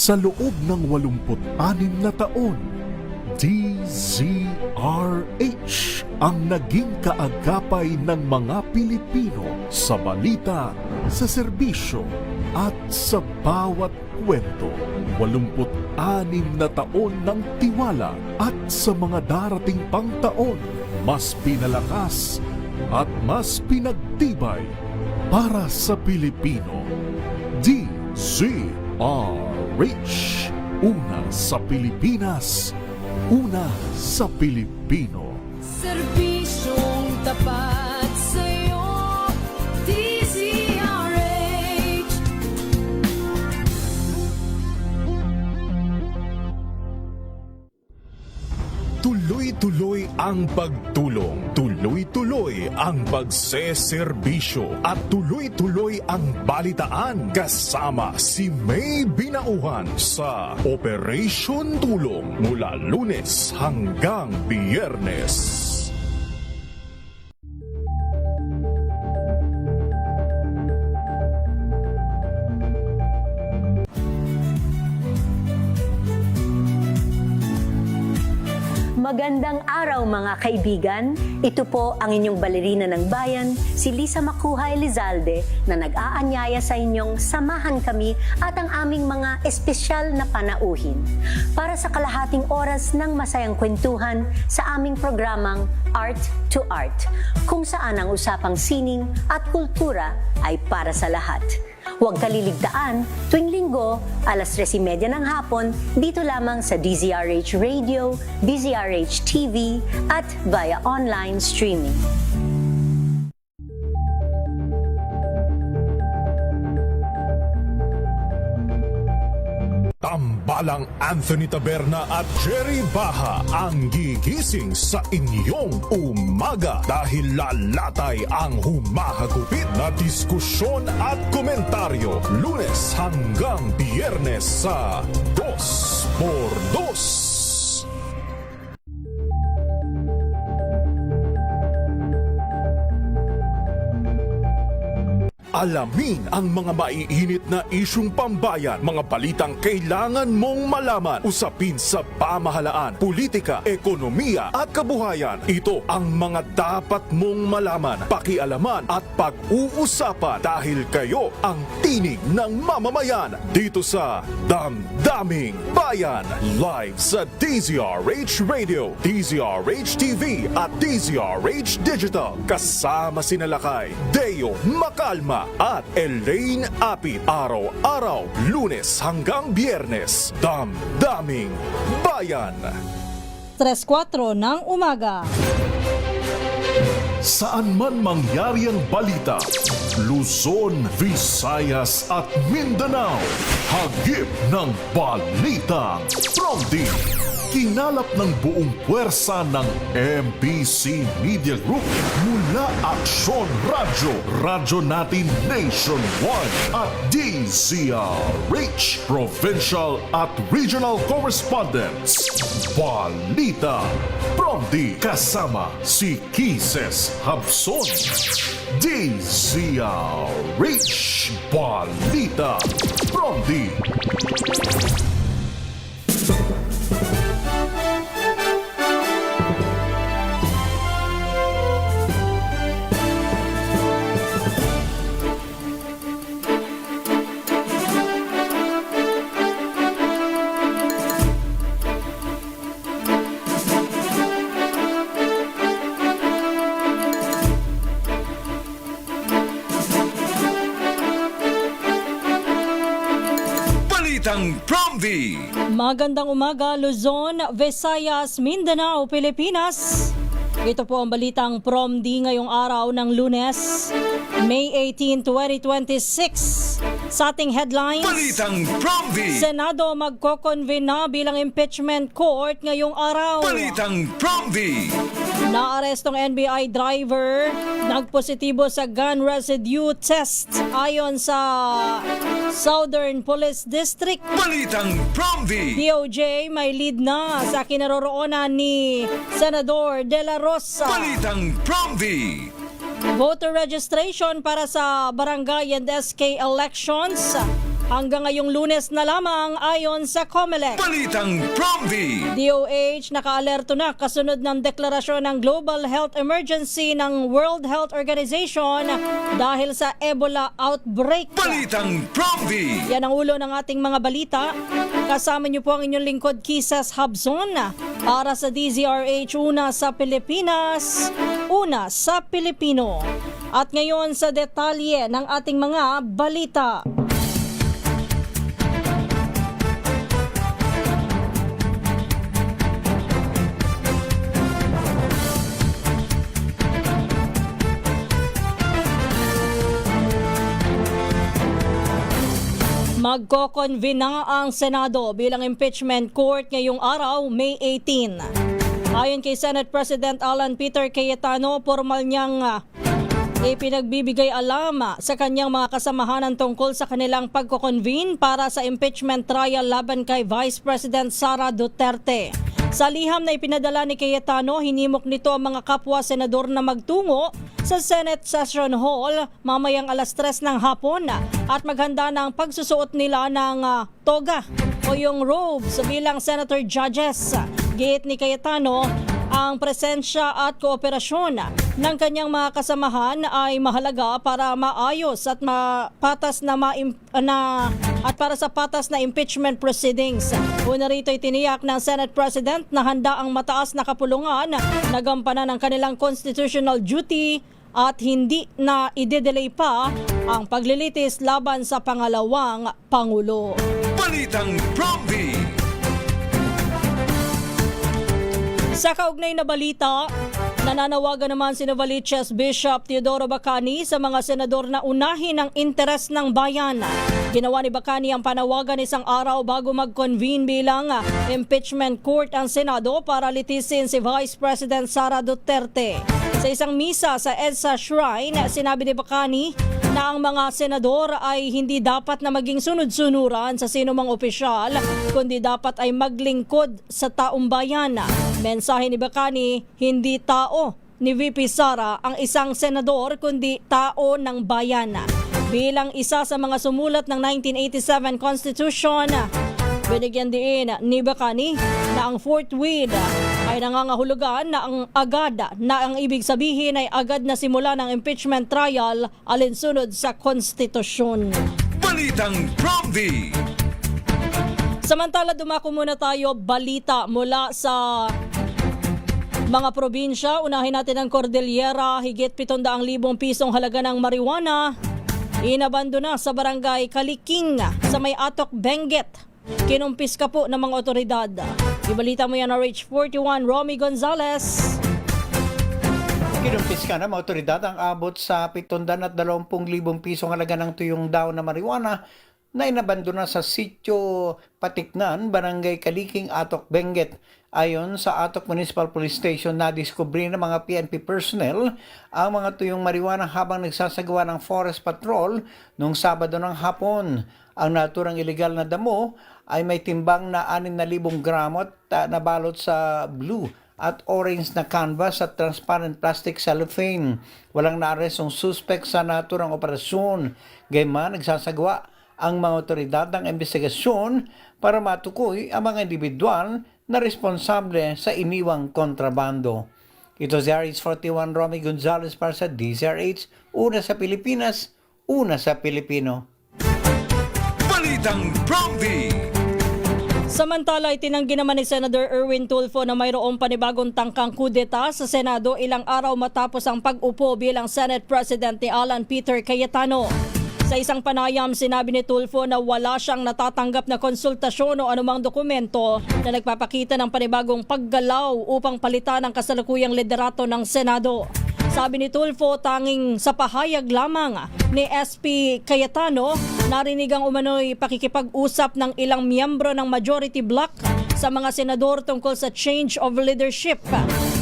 Sa loob ng 86 na taon, DZRH ang naging kaagapay ng mga Pilipino sa balita, sa serbisyo at sa bawat kwento. 86 na taon ng tiwala at sa mga darating pang taon, mas pinalakas at mas pinagtibay para sa Pilipino. DZRH, una sa Pilipinas, una sa Pilipino. Serbisyong tapat sa'yo, DZRH. Tuloy-tuloy ang pagtulong, tuloy-tuloy ang pagseserbisyo at tuloy-tuloy ang balitaan kasama si May Binauhan sa Operation Tulong mula Lunes hanggang Biyernes. Magandang araw mga kaibigan. Ito po ang inyong balerina ng bayan, si Lisa Makuha Elizalde, na nag-aanyaya sa inyong samahan kami at ang aming mga espesyal na panauhin para sa kalahating oras ng masayang kwentuhan sa aming programang Art to Art, kung saan ang usapang sining at kultura ay para sa lahat. Huwag kaliligtaan, tuwing linggo, alas 3:30 ng hapon, dito lamang sa DZRH Radio, DZRH TV, at via online streaming. Tambalang Anthony Taberna at Jerry Baha ang gigising sa inyong umaga dahil lalatay ang humahagupit na diskusyon at komentaryo Lunes hanggang Biyernes sa 2x2. Alamin ang mga maiinit na isyung pambayan, mga balitang kailangan mong malaman, usapin sa pamahalaan, politika, ekonomiya at kabuhayan. Ito ang mga dapat mong malaman, pakialaman at pag-uusapan dahil kayo ang tinig ng mamamayan dito sa Damdaming Bayan. Live sa DZRH Radio, DZRH TV at DZRH Digital. Kasama sinalakay Deo Macalma at Elaine Apit. Araw-araw, Lunes hanggang Biyernes. Damdaming Bayan. 3:04 ng umaga. Saan man mangyari ang balita, Luzon, Visayas at Mindanao, hagip ng balitang Prompti. Kinalap ng buong puwersa ng MBC Media Group mula Aksyon Radyo, Radyo Natin Nationwide at DZRH, Provincial at Regional Correspondents. Balita Prompti kasama si Kises Habson. DZRH, Balita Prompti. Prompti. Magandang umaga, Luzon, Visayas, Mindanao, Pilipinas. Ito po ang balitang Prompti ngayong araw ng Lunes, May 18, 2026. Sa ating headlines, Balitang Prompti. Senado magko-convene na bilang impeachment court ngayong araw. Balitang Prompti. Naarestong NBI driver, nagpositibo sa gun residue test ayon sa Southern Police District. Balitang Prompti. DOJ may lead na sa kinaroroonan ni Senador De La Rosa. Balitang Prompti. Voter registration para sa barangay and SK elections hanggang ngayong Lunes na lamang ayon sa COMELEC. Balitang Promdi. DOH nakaalerto na kasunod ng deklarasyon ng Global Health Emergency ng World Health Organization dahil sa Ebola outbreak. Balitang Promdi. Yan ang ulo ng ating mga balita. Kasama niyo po ang inyong lingkod, Kisses Habzon, para sa DZRH, una sa Pilipinas, una sa Pilipino. At ngayon sa detalye ng ating mga balita. Magko-convene na ang Senado bilang impeachment court ngayong araw, May 18. Ayon kay Senate President Alan Peter Cayetano, formal niyang ipinagbibigay alam sa kanyang mga kasamahanan tungkol sa kanilang pagko-convene para sa impeachment trial laban kay Vice President Sara Duterte. Sa liham na ipinadala ni Cayetano, hinimok nito ang mga kapwa senador na magtungo sa Senate Session Hall mamayang alas 3 ng hapon at maghanda ng pagsusuot nila ng toga o yung robes bilang senator judges. Giit ni Cayetano, ang presensya at kooperasyon ng kanyang mga kasamahan ay mahalaga para maayos at patas na para sa patas na impeachment proceedings. Una rito itiniyak ng Senate President na handa ang mataas na kapulungan na gampanan ang kanilang constitutional duty at hindi na ide-delay pa ang paglilitis laban sa pangalawang Pangulo. Balitang Promdi. Sa kaugnay na balita, nananawagan naman si Novaliches Bishop Teodoro Bacani sa mga senador na unahin ang interes ng bayan. Ginawa ni Bacani ang panawagan isang araw bago mag-convene bilang impeachment court ang Senado para litisin si Vice President Sara Duterte. Sa isang misa sa EDSA Shrine, sinabi ni Bacani na ang mga senador ay hindi dapat na maging sunod-sunuran sa sinumang opisyal, kundi dapat ay maglingkod sa taong bayan. Mensahe ni Bacani, hindi tao ni VP Sara ang isang senador, kundi tao ng bayan. Bilang isa sa mga sumulat ng 1987 Constitution, binigyan din ni Bacani na ang fourth wheel ay nangangahulugan na ang ibig sabihin ay agad na simula ng impeachment trial alinsunod sa konstitusyon. Balitang Promdi. Samantala, dumako muna tayo balita mula sa mga probinsya. Unahin natin ang Cordillera, higit 700,000 pisong halaga ng marijuana inabandona sa barangay Kaliking sa may Atok, Benguet. Kinumpiska po ng mga otoridad. Ibalita mo yan, RH41, Romy Gonzalez. Kinumpiska ng mga otoridad ang abot sa 720,000 pisong halaga ng tuyong daw na marijuana na inabandona sa sitio Patiknan, Barangay Kaliking, Atok, Benguet. Ayon sa Atok Municipal Police Station, nadiskubre ng mga PNP personnel ang mga tuyong marijuana habang nagsasagawa ng forest patrol noong Sabado ng hapon. Ang naturang ilegal na damo ay may timbang na 6,000 gramo at nabalot sa blue at orange na canvas at transparent plastic cellophane. Walang naarestong suspect sa naturang operasyon. Gayman, nagsasagawa ang mga otoridad ng investigasyon para matukoy ang mga individual na responsable sa iniwang kontrabando. Ito si RH41, Romy Gonzalez para sa DZRH, una sa Pilipinas, una sa Pilipino. Balitang Promdi. Samantala, itinanggi naman ni Senator Erwin Tulfo na mayroong panibagong tangkang kudeta sa Senado ilang araw matapos ang pag-upo bilang Senate President ni Alan Peter Cayetano. Sa isang panayam, sinabi ni Tulfo na wala siyang natatanggap na konsultasyon o anumang dokumento na nagpapakita ng panibagong paggalaw upang palitan ang kasalukuyang liderato ng Senado. Sabi ni Tulfo, tanging sa pahayag lamang ni SP Cayetano, narinig ang umano'y pakikipag-usap ng ilang miyembro ng majority bloc sa mga senador tungkol sa change of leadership.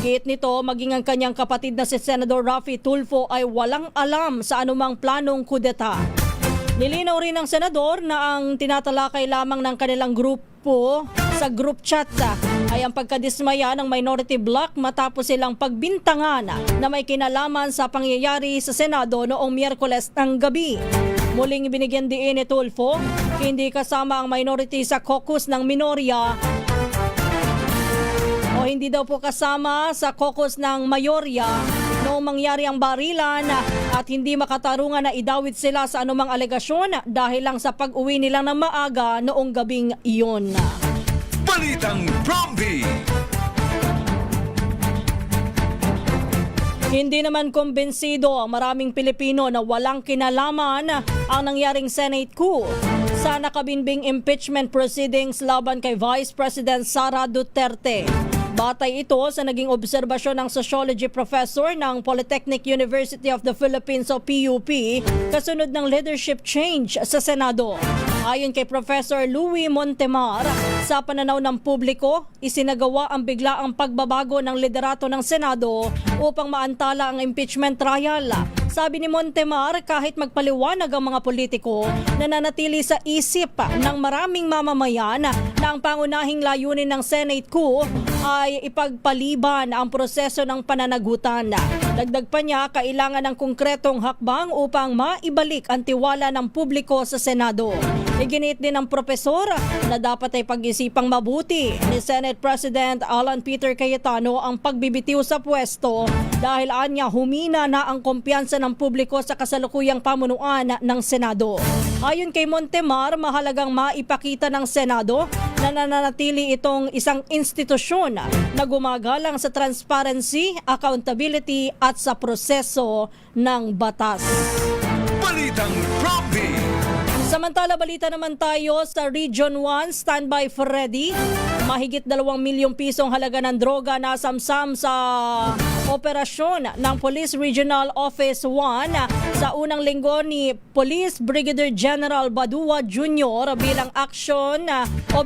Giit nito, maging ang kanyang kapatid na si Senador Raffy Tulfo ay walang alam sa anumang planong kudeta. Nilinaw rin ng senador na ang tinatalakay lamang ng kanilang grupo sa group chat ay ang pagkadismaya ng minority bloc matapos silang pagbintangan na may kinalaman sa pangyayari sa Senado noong Miyerkules ng gabi. Muling binigyan diin ni Tulfo hindi kasama ang minority sa caucus ng minorya o hindi daw po kasama sa caucus ng mayorya noong mangyari ang barilan at hindi makatarungan na idawit sila sa anumang alegasyon dahil lang sa pag-uwi nilang ng maaga noong gabing iyon. Balitang Promdi. Hindi naman kumbensido ang maraming Pilipino na walang kinalaman ang nangyaring Senate coup sa nakabinbing impeachment proceedings laban kay Vice President Sara Duterte. Batay ito sa naging obserbasyon ng sociology professor ng Polytechnic University of the Philippines o PUP kasunod ng leadership change sa Senado. Ayon kay Professor Louis Montemar, sa pananaw ng publiko, isinagawa ang biglaang pagbabago ng liderato ng Senado upang maantala ang impeachment trial. Sabi ni Montemar, kahit magpaliwanag ang mga politiko, nananatili sa isip ng maraming mamamayan na ang pangunahing layunin ng Senate coup ay ipagpaliban ang proseso ng pananagutan. Dagdag pa niya, kailangan ng konkretong hakbang upang maibalik ang tiwala ng publiko sa Senado. Iginit din ng propesor na dapat ay pag-isipang mabuti ni Senate President Alan Peter Cayetano ang pagbibitiw sa pwesto dahil anya humina na ang kumpiyansa ng publiko sa kasalukuyang pamunuan ng Senado. Ayon kay Montemar, mahalagang maipakita ng Senado na nananatili itong isang institusyon na gumagalang sa transparency, accountability at sa proseso ng batas. Balitang Promdi. Samantala, balita naman tayo sa Region 1, standby Freddy. Mahigit 2 milyong pisong halaga ng droga na samsam sa operasyon ng Police Regional Office 1 sa unang linggo ni Police Brigadier General Badua Jr. bilang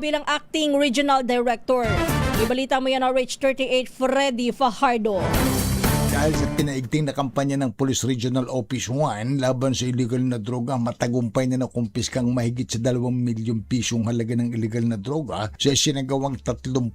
bilang Acting Regional Director. Ibalita mo yan na RH38 Freddy Fajardo. Dahil sa pinaigting na kampanya ng Police Regional Office 1 laban sa illegal na droga, matagumpay na nakumpiskang mahigit sa 2 milyong pisong halaga ng illegal na droga sa isinagawang 37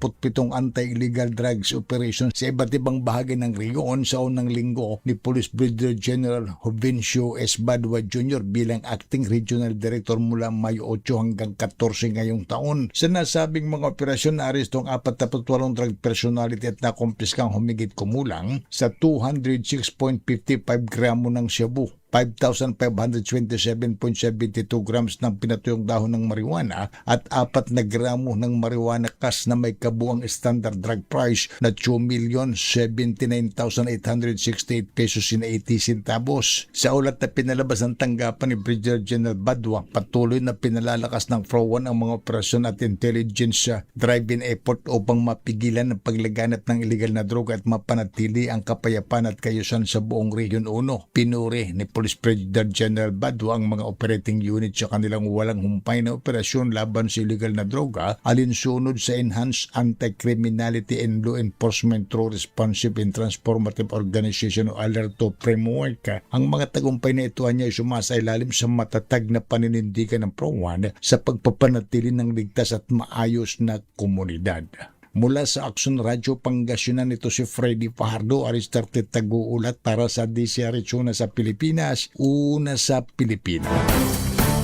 anti-illegal drugs operations sa iba't ibang bahagi ng rehiyon sa unang linggo ni Police Brigadier General Jovencio S. Badua Jr. bilang Acting Regional Director mula Mayo 8 hanggang 14 ngayong taon. Sa nasabing mga operasyon, naarestong 48 drug personality at nakumpiskang humigit kumulang sa 206.55 gramo ng shabu, 5,527.72 grams ng pinatuyong dahon ng marijuana at 4 na gramo ng marijuana cash na may kabuang standard drug price na 2,079,868 pesos and 80 centavos. Sa ulat na pinalabas ng tanggapan ni Brigadier General Badua, patuloy na pinalalakas ng FRO1 ang mga operasyon at intelligence drive-in effort upang mapigilan ang paglaganap ng illegal na droga at mapanatili ang kapayapaan at kayusan sa buong Region 1. Pinuri ni Police Brigadier General Badua ang mga operating unit sa kanilang walang humpay na operasyon laban sa illegal na droga alinsunod sa Enhanced Anti-Criminality and Law Enforcement through Responsive and Transformative Organization o ALERTO framework. Ang mga tagumpay na ito ay sumasailalim sa matatag na paninindigan ng PRO1 sa pagpapanatili ng ligtas at maayos na komunidad. Mula sa Action Radio Pangasinan, ito si Freddy Fajardo, Aristarte Taguulat para sa DCRH una sa Pilipinas, una sa Pilipinas.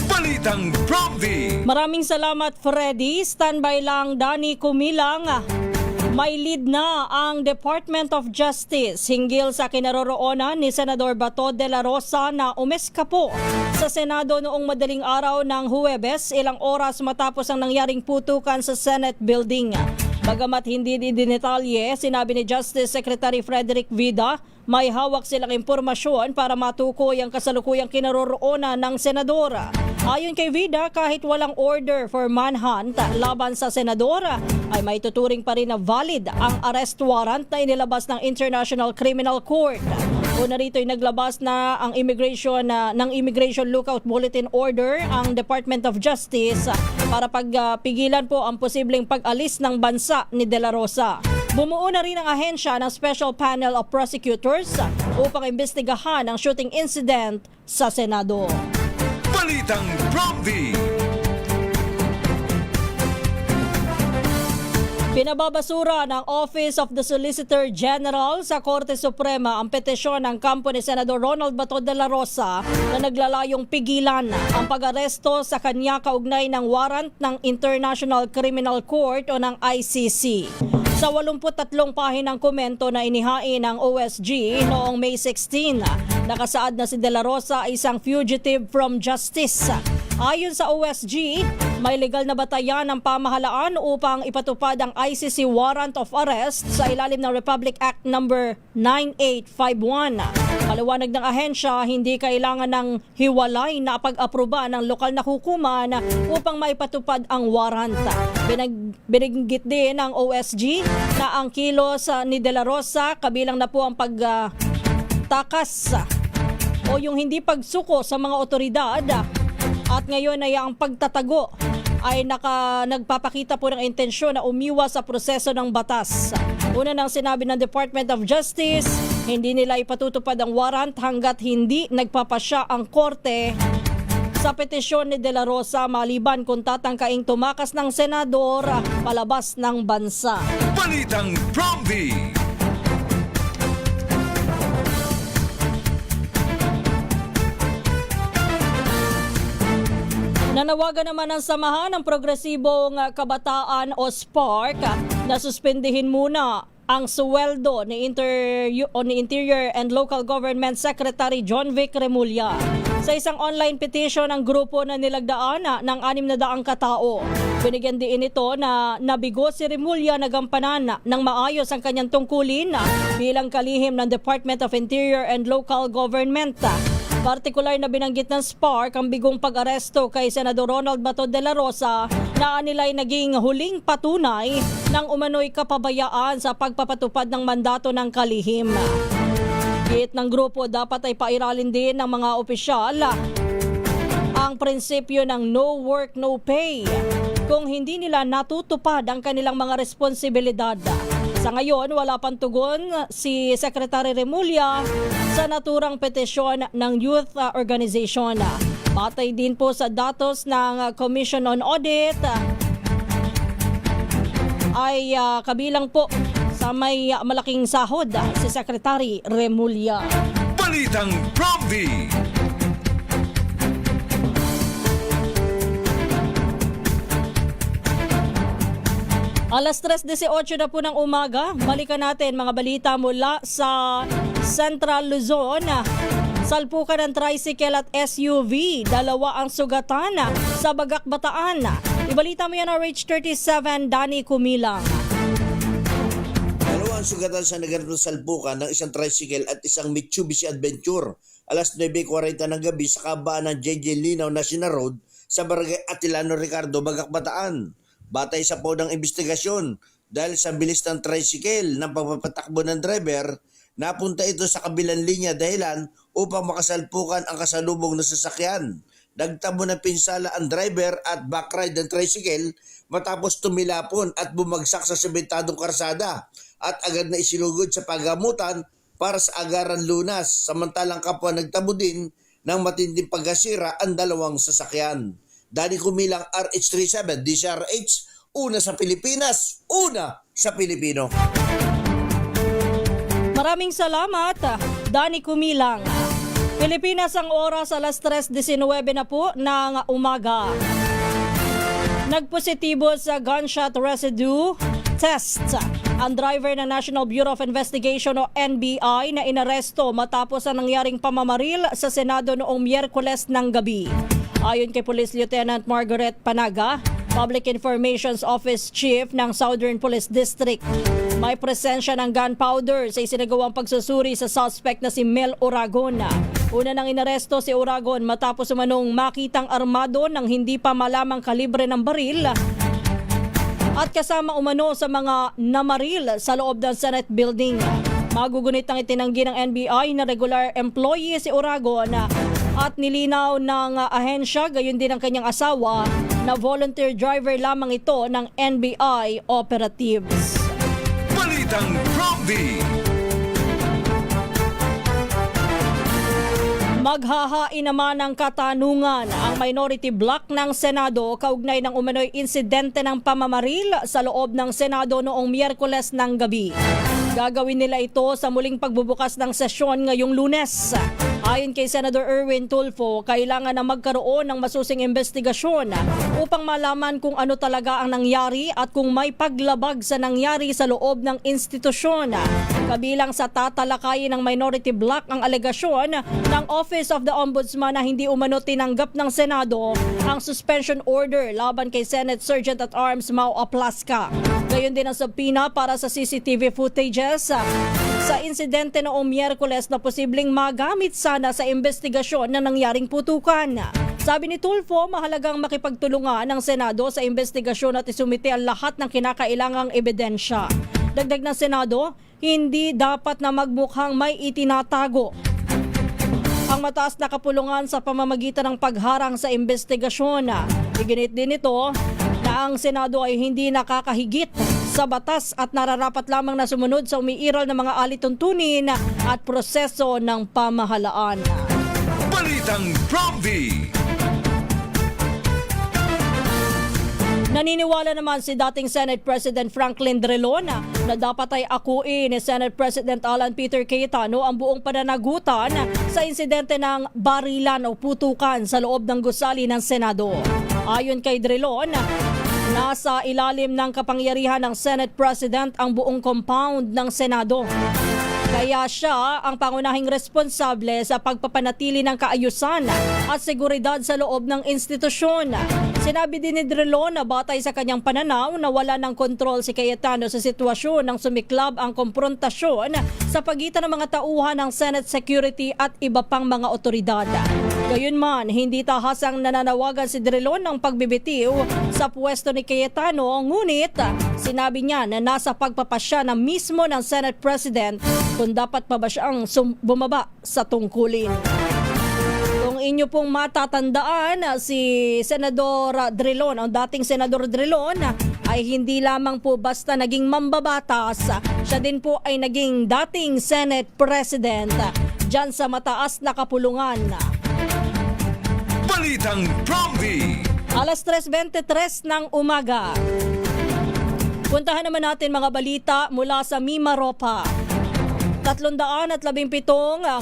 Balitang Promdi. Maraming salamat Freddy. Standby lang Dani Kumilang. May lead na ang Department of Justice hinggil sa kinaroroonan ni Senador Bato de la Rosa na umeskapo sa Senado noong madaling araw ng Huwebes, ilang oras matapos ang nangyaring putukan sa Senate building. Bagamat hindi dinetalye, sinabi ni Justice Secretary Frederick Vida, may hawak silang impormasyon para matukoy ang kasalukuyang kinaroroonan ng senadora. Ayon kay Vida, kahit walang order for manhunt laban sa senadora, ay may tuturing pa rin na valid ang arrest warrant na inilabas ng International Criminal Court. Una rito ay naglabas na ang Immigration Lookout Bulletin Order ang Department of Justice para pagpigilan po ang posibleng pag-alis ng bansa ni De La Rosa. Bumuo na rin ang ahensya ng Special Panel of Prosecutors upang imbestigahan ang shooting incident sa Senado. Balitang Promdi. Pinababasura ng Office of the Solicitor General sa Korte Suprema ang petisyon ng kampo ni Senador Ronald Bato de la Rosa na naglalayong pigilan ang pag-aresto sa kanya kaugnay ng warrant ng International Criminal Court o ng ICC. Sa 83 pahinang komento na inihain ng OSG noong May 16, nakasaad na si De La Rosa ay isang fugitive from justice. Ayon sa OSG, may legal na batayan ng pamahalaan upang ipatupad ang ICC warrant of arrest sa ilalim ng Republic Act No. 9851. Paliwanag ng ahensya, hindi kailangan ng hiwalay na pag-aproba ng lokal na hukuman upang maipatupad ang warrant. Binanggit din ng OSG na ang kilos ni De La Rosa kabilang na po ang pagtakas o yung hindi pagsuko sa mga otoridad at ngayon ay ang pagtatago ay nagpapakita po ng intensyon na umiwas sa proseso ng batas. Una nang sinabi ng Department of Justice, hindi nila ipatutupad ang warrant hanggat hindi nagpapasya ang korte sa petisyon ni De La Rosa maliban kung tatangkaing tumakas ng senador palabas ng bansa. Balitang Prompty. Nanawagan naman ng samahan ng Progresibong Kabataan o SPARC na suspendihin muna ang suweldo ni Interior and Local Government Secretary John Vic Remulla. Sa isang online petition ng grupo na nilagdaan ng 600 katao, binigyan din ito na nabigo si Remulla na gampanan ng maayos ang kanyang tungkulin bilang kalihim ng Department of Interior and Local Government. Partikular na binanggit ng SPARC ang bigong pag-aresto kay Senador Ronald Bato de la Rosa na nila'y naging huling patunay ng umano'y kapabayaan sa pagpapatupad ng mandato ng kalihim. Git ng grupo, dapat ay pairalin din ng mga opisyal ang prinsipyo ng no work, no pay kung hindi nila natutupad ang kanilang mga responsibilidad. Sa ngayon, wala pang tugon si Secretary Remulla sa naturang petisyon ng youth organization. Batay din po sa datos ng Commission on Audit ay kabilang po sa may malaking sahod si Secretary Remulla. Balitang Prompty. Alas 3:18 na po ng umaga, balikan natin mga balita mula sa Central Luzon. Salpukan ng tricycle at SUV, 2 ang sugatan sa Bagak, Bataan. Ibalita mo yan na RH37, Danny Kumilang. 2 ang sugatan sa naganap salpukan ng isang tricycle at isang Mitsubishi Adventure. Alas 9:40 ng gabi sa kabaan ng JJ Linaw National Road sa Barangay Atilano Ricardo, Bagak, Bataan. Batay sa po ng investigasyon, dahil sa bilis ng tricycle ng pagpapatakbo ng driver, napunta ito sa kabilang linya dahilan upang makasalpukan ang kasalubong na sasakyan. Nagtamo ng pinsala ang driver at backride ng tricycle matapos tumilapon at bumagsak sa sementadong karsada at agad na isinugod sa paggamutan para sa agaran lunas. Samantalang kapwa nagtamo din ng matinding pagkasira ang 2 sasakyan. Dani Kumilang, RH37, DCRH, una sa Pilipinas, una sa Pilipino. Maraming salamat, Danny Kumilang. Pilipinas ang oras, alas 3:19 na po ng umaga. Nagpositibo sa gunshot residue test ang driver ng National Bureau of Investigation o NBI na inaresto matapos ang nangyaring pamamaril sa Senado noong Miyerkules ng gabi. Ayon kay Police Lieutenant Margaret Panaga, Public Information Office Chief ng Southern Police District, may presensya ng gunpowder sa isinagawang pagsusuri sa suspect na si Mel Oragon. Una nang inaresto si Oragon matapos umanong makitang armado ng hindi pa malamang kalibre ng baril at kasama umano sa mga namaril sa loob ng Senate building. Magugunit ang itinanggi ng NBI na regular employee si Oragon at nilinaw ng ahensya, gayon din ang kanyang asawa, na volunteer driver lamang ito ng NBI operatives. Balitang Prompty. Maghahain naman ng katanungan ang minority bloc ng Senado kaugnay ng umano'y insidente ng pamamaril sa loob ng Senado noong Miyerkules ng gabi. Gagawin nila ito sa muling pagbubukas ng sesyon ngayong Lunes. Ayon kay Senator Erwin Tulfo, kailangan na magkaroon ng masusing investigasyon upang malaman kung ano talaga ang nangyari at kung may paglabag sa nangyari sa loob ng institusyon. Kabilang sa tatalakayin ng minority bloc ang alegasyon ng Office of the Ombudsman na hindi umano tinanggap ng Senado ang suspension order laban kay Senate Sergeant at Arms Mau Aplaska. Gayon din ang subpoena para sa CCTV footages sa insidente noong Miyerkules na posibleng magamit sana sa investigasyon na nangyaring putukan. Sabi ni Tulfo, mahalagang makipagtulungan ng Senado sa investigasyon at isumite ang lahat ng kinakailangang ebidensya. Dagdag ng Senado, hindi dapat na magmukhang may itinatago ang mataas na kapulungan sa pamamagitan ng pagharang sa investigasyon. Iginit din ito na ang Senado ay hindi nakakahigit sa batas at nararapat lamang na sumunod sa umiiral ng mga alituntunin at proseso ng pamahalaan. Balitang Promdi. Naniniwala naman si dating Senate President Franklin Drilon na dapat ay akuin ni Senate President Alan Peter Cayetano ang buong pananagutan sa insidente ng barilan o putukan sa loob ng gusali ng Senado. Ayon kay Drilon, nasa ilalim ng kapangyarihan ng Senate President ang buong compound ng Senado. Kaya siya ang pangunahing responsable sa pagpapanatili ng kaayusan at seguridad sa loob ng institusyon. Sinabi din ni Drilon na batay sa kanyang pananaw na wala ng kontrol si Cayetano sa sitwasyon ng sumiklab ang komprontasyon sa pagitan ng mga tauhan ng Senate Security at iba pang mga otoridad. Gayunman, hindi tahasang nananawagan si Drilon ng pagbibitiw sa pwesto ni Cayetano, ngunit sinabi niya na nasa pagpapasya na mismo ng Senate President kung dapat pa ba siyang bumaba sa tungkulin. Kung inyo pong matatandaan, si Senador Drilon, ang dating Senador Drilon, ay hindi lamang po basta naging mambabatas, siya din po ay naging dating Senate President dyan sa mataas na kapulungan. Balitang Promdi. Alas 3:23 ng umaga. Puntahan naman natin mga balita mula sa Mimaropa. 317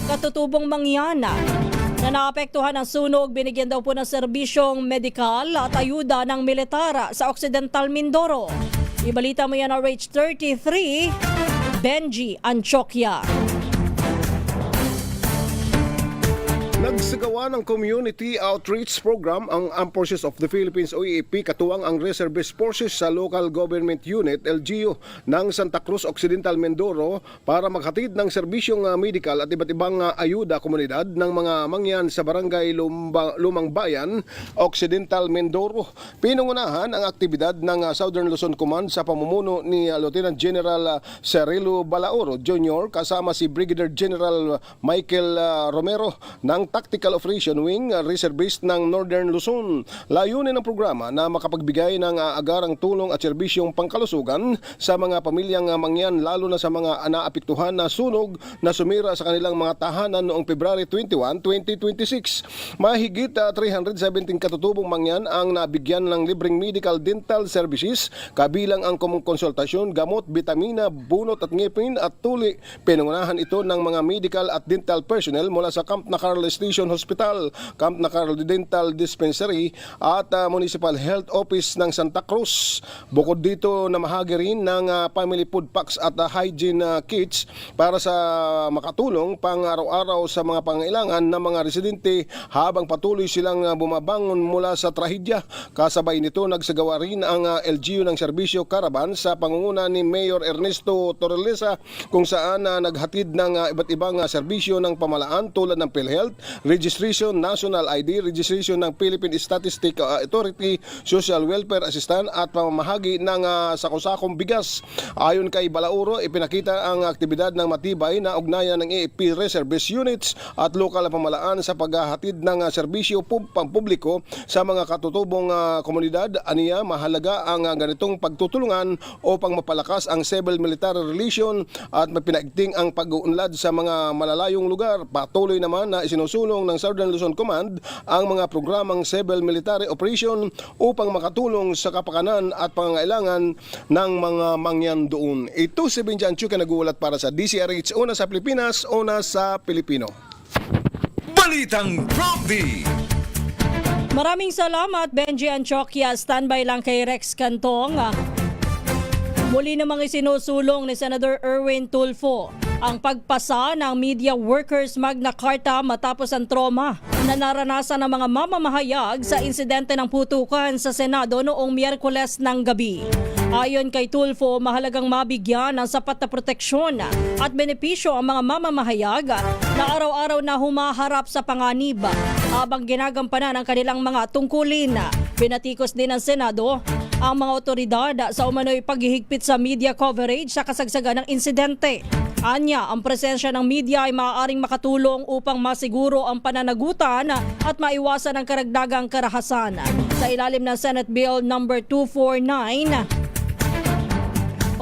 katutubong mangyan na naapektuhan ng sunog, binigyan daw po ng serbisyong medikal at ayuda ng militar sa Occidental Mindoro. Ibalita mo yan RH33, Benji Anchokya. Nagsagawa ng Community Outreach Program ang Armed Forces of the Philippines o EAP katuwang ang Reservist Forces sa Local Government Unit LGU ng Santa Cruz Occidental Mindoro para maghatid ng serbisyong medikal at iba't ibang ayuda komunidad ng mga mangyan sa Barangay Lumang Bayan, Occidental Mindoro. Pinungunahan ang aktibidad ng Southern Luzon Command sa pamumuno ni Lieutenant General Cirilo Balaoro Jr. kasama si Brigadier General Michael Romero ng Tactical Operation Wing, reservist ng Northern Luzon. Layunin ng programa na makapagbigay ng agarang tulong at serbisyong pangkalusugan sa mga pamilyang mangyan lalo na sa mga naapektuhan na sunog na sumira sa kanilang mga tahanan noong February 21, 2026. Mahigit 317 katutubong mangyan ang nabigyan ng libreng medical dental services kabilang ang konsultasyon, gamot, bitamina, bunot at ngipin at tuli. Pinungunahan ito ng mga medical at dental personnel mula sa Camp Nacarl Station Hospital, Camp Nacarl Dental Dispensary at Municipal Health Office ng Santa Cruz. Bukod dito, namahagi rin ng family food packs at hygiene kits para sa makatulong pang araw-araw sa mga pangailangan ng mga residente habang patuloy silang bumabangon mula sa trahedya. Kasabay nito, nagsagawa rin ang LGU ng serbisyo caravan sa pangunguna ni Mayor Ernesto Torrelesa kung saan naghatid ng iba't ibang serbisyo ng pamahalaan tulad ng PhilHealth, registration Registration, National ID, Registration ng Philippine Statistic Authority, Social Welfare Assistant at pamamahagi ng sakosakong bigas. Ayon kay Balauro, ipinakita ang aktibidad ng matibay na ugnayan ng AFP Reservist Units at lokal na pamalaan sa paghahatid ng serbisyo pampubliko sa mga katutubong komunidad. Aniya, mahalaga ang ganitong pagtutulungan upang mapalakas ang civil-military relation at mapinaigting ang pag-uunlad sa mga malalayong lugar. Patuloy naman na isinusulong ng Southern Luzon Command ang mga programang civil-military operation upang makatulong sa kapakanan at pangangailangan ng mga mangyan doon. Ito si Benjan Chuka nagulat para sa DCRH, una sa Pilipinas, una sa Pilipino. Balitang Prompty. Maraming salamat, Benji Anchokya. Standby lang kay Rex Cantong. Muli namang isinusulong ni Senator Erwin Tulfo ang pagpasa ng Media Workers Magna Carta matapos ang trauma na naranasan ng mga mamamahayag sa insidente ng putukan sa Senado noong Miyerkules ng gabi. Ayon kay Tulfo, mahalagang mabigyan ng sapat na proteksyon at benepisyo ang mga mamamahayag na araw-araw na humaharap sa panganib habang ginagampanan ang kanilang mga tungkulin. Pinatikos din ng Senado ang mga otoridad sa umano'y paghihigpit sa media coverage sa kasagsagan ng insidente. Anya, ang presensya ng media ay maaaring makatulong upang masiguro ang pananagutan at maiwasan ang karagdagang karahasan. Sa ilalim ng Senate Bill No. 249